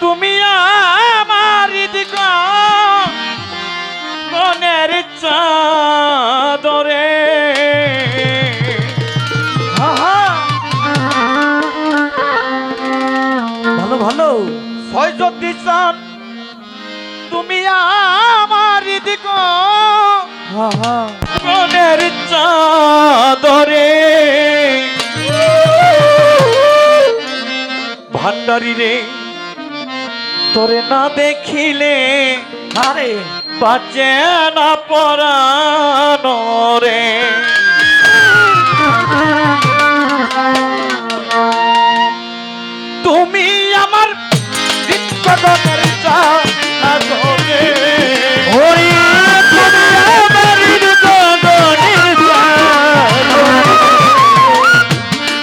তুমি আমার দিক মনের চাদরে ভালো ভালো ছয় যদি চান তুমি আমার দিক মনের চাদরে ভান্ডারি রে তোরে না দেখিলে আরে বাঁচে না পরানো রে তুমি আমার হৃদয়ের চাদরে ওরে তুমি আমার হৃদয়ের চাদরে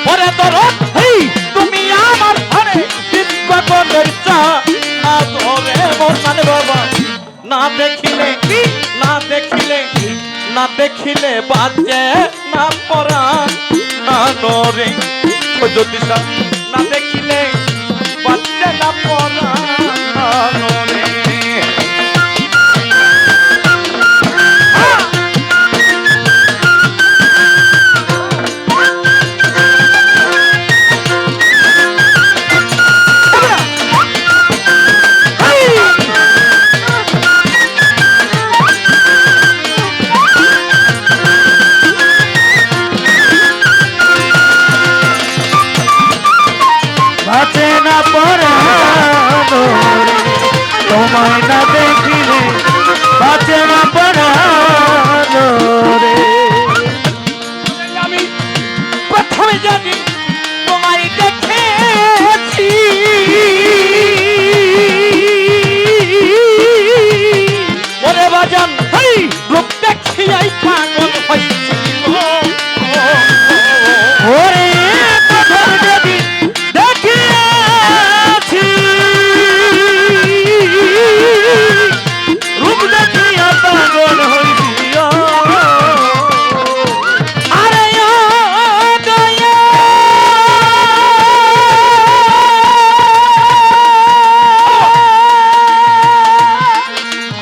পরে তোর হেই তুমি আমার ঘরে হৃদয়ের চাদরে মোর মানে বাবা না দেখিলে না দেখিলে বাজে না পরানো রে যদি না দেখিলে বাজে না পরানো রে বাঁচে না পরানো তোমায় না দেখিলে বাঁচে না পরানো রে আমি প্রথমে জানি তোমায় দেখেছি ওরে বাজান রূপ দেখিয়াই পাগল হয়েছি ওরে প্রথম যদি দেখিয়াছি রূপ দেখিয়া পাগল হইছি আরে ও দয়া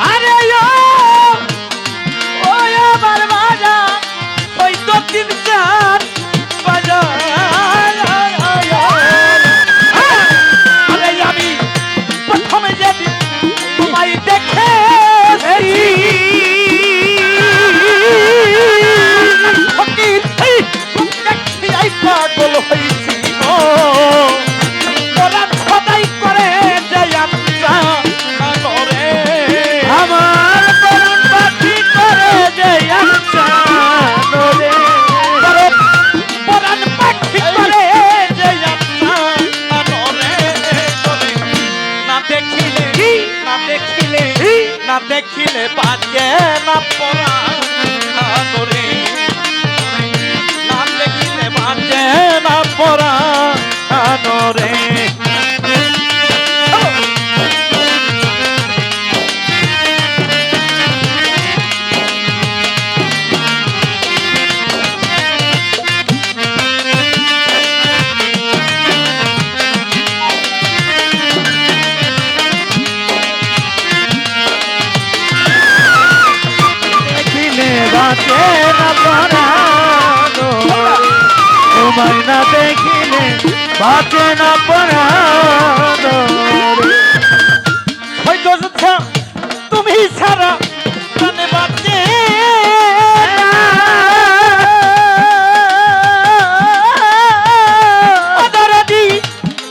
আরে ও আমার বাজা ওই তো তিন চার বাজা আরে আমি প্রথমে যেদিন তোমায় দেখেছি পাগল হয়েছি ওরা সদাই করে রে আমার পরম পাখি করে যে রে পরাণ পাখি করে যে না দেখিলে না দেখিলে বাজে না পরাণ রে না দেখিলে বাজে না পরাণ রে দেখিলে বাঁচে না পরানো তোমায় না দেখিলে বাঁচে না পরানো হয়তো তুমি ছাড়া প্রাণে বাঁচে অদরদি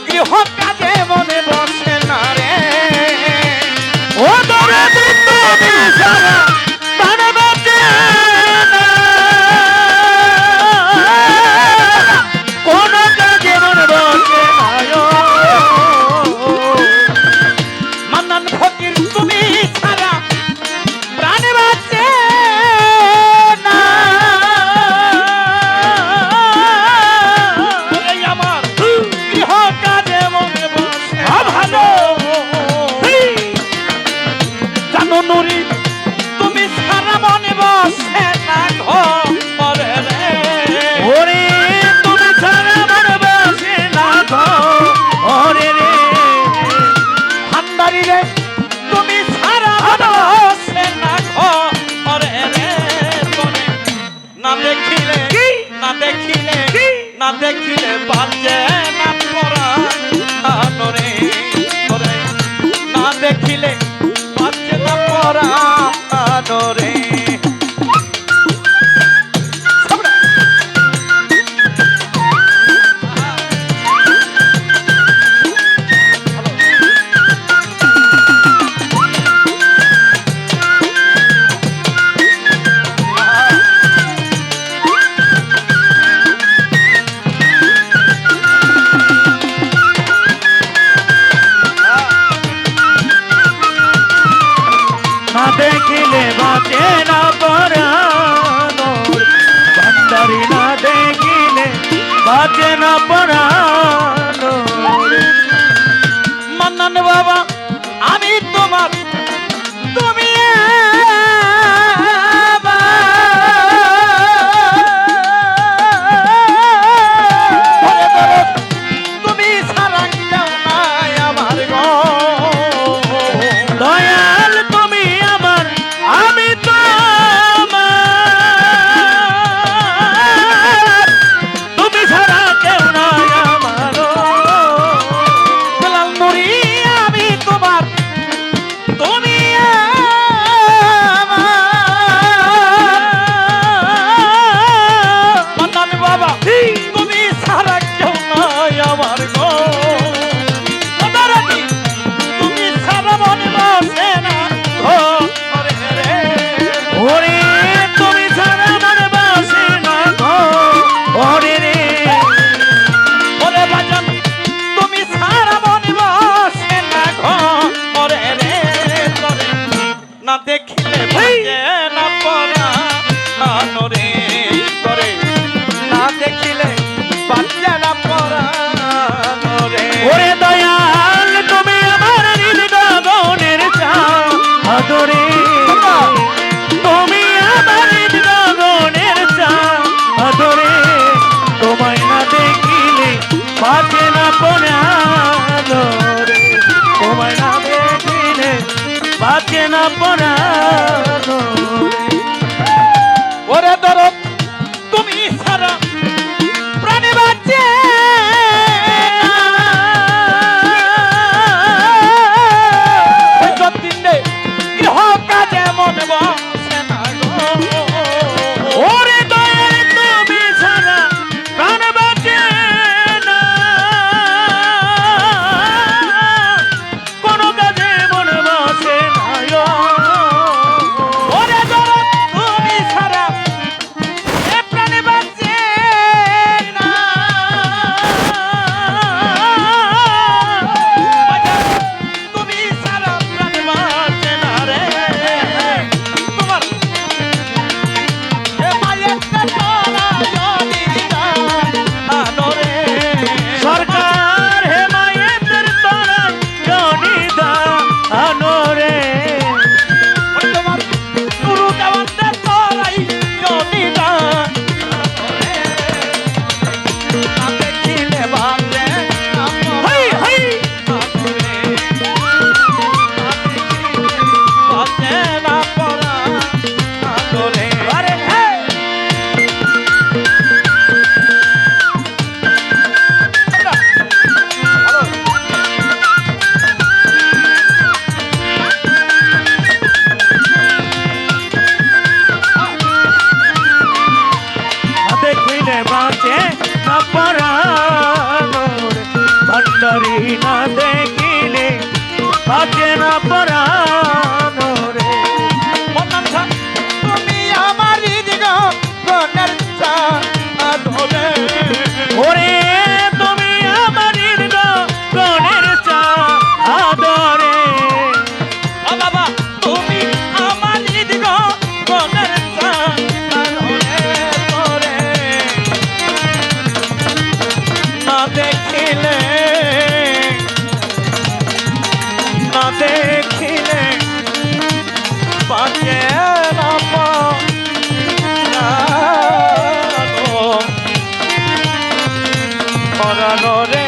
গৃহ কাজে মনে বসে না রে ও দরদি তুমি সারা প্রাণে বাঁচে না কোন কাজে মন বসে না বাঁচে না পরানো রে। মান্নান বাবা আমি তোমার তুমি তুমি সারা কেউ নাই আমার গো দয়াল তুমি আমার আমি তোমার তুমি ছাড়া কেউ নাই আমার বেলাল নুরি আমি তোমার তুমি মান্নান বাবা তুমি সারা কেউ নাই আমার গো দাদারানি তুমি সারা মনে বসে না ও ওরে রে ওরে তুমি ছাড়া মন বাসে না গো ওরে রে ওরে বাজান তুমি সারা মনে বসে না গো ওরে রে তোরে না দেখিলে ভাইয়ে না পরা রে তোরে না দেখিলে বাচ্চা না পরা রে ওরে দয়াল তুমি আমার হৃদয়ের চাও আদরে তুমি আমার হৃদয়ের চাও আদরে তোমায় না দেখিলে বাঁচে না পরানো রে তোমায় না দেখিলে বাঁচে না পরানো রে ওরে দরদ তুমি সারা প্রাণে বাঁচে যতদিনে গৃহ কাজে মন বসে না গো ওরে দয়াল তুমি ছাড়া প্রাণ বাঁচে না কোনো কাজে মন বসে না গো। ওরে দরদ তুমি সারা এ প্রাণে বাঁচে না তুমি সারা প্রাণে বাঁচে না রে তোমার এ মায়ের তোরা জনিতা আদরে সরকার হে মায়ের তোরা জনিদা আনোরে তোমার গুরু দেওয়াতে তোরাই জনিতা আদরে না দেখিলে বাঁচে না হাই হাই আদরে বাঁচে না পরা আদরে আরে হে দেখিলে বাঁচে না পরানো রে ভান্ডারি না দেখিলে বাঁচে না পরানো রে মন্নান খা তুমি আমার হৃদয় গনের চা আদরে ওরে তুমি আমার হৃদয়ের চা আদরে ও বাবা তুমি আমার হৃদয় গনের চা আদরে তোরে না দেখিলে বাঁচে না পরানো রে